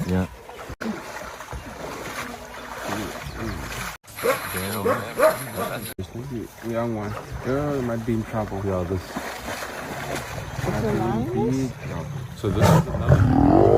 Yeah. Young one. Girl, might be in trouble. Yeah, this. Might be in big trouble. So this is another.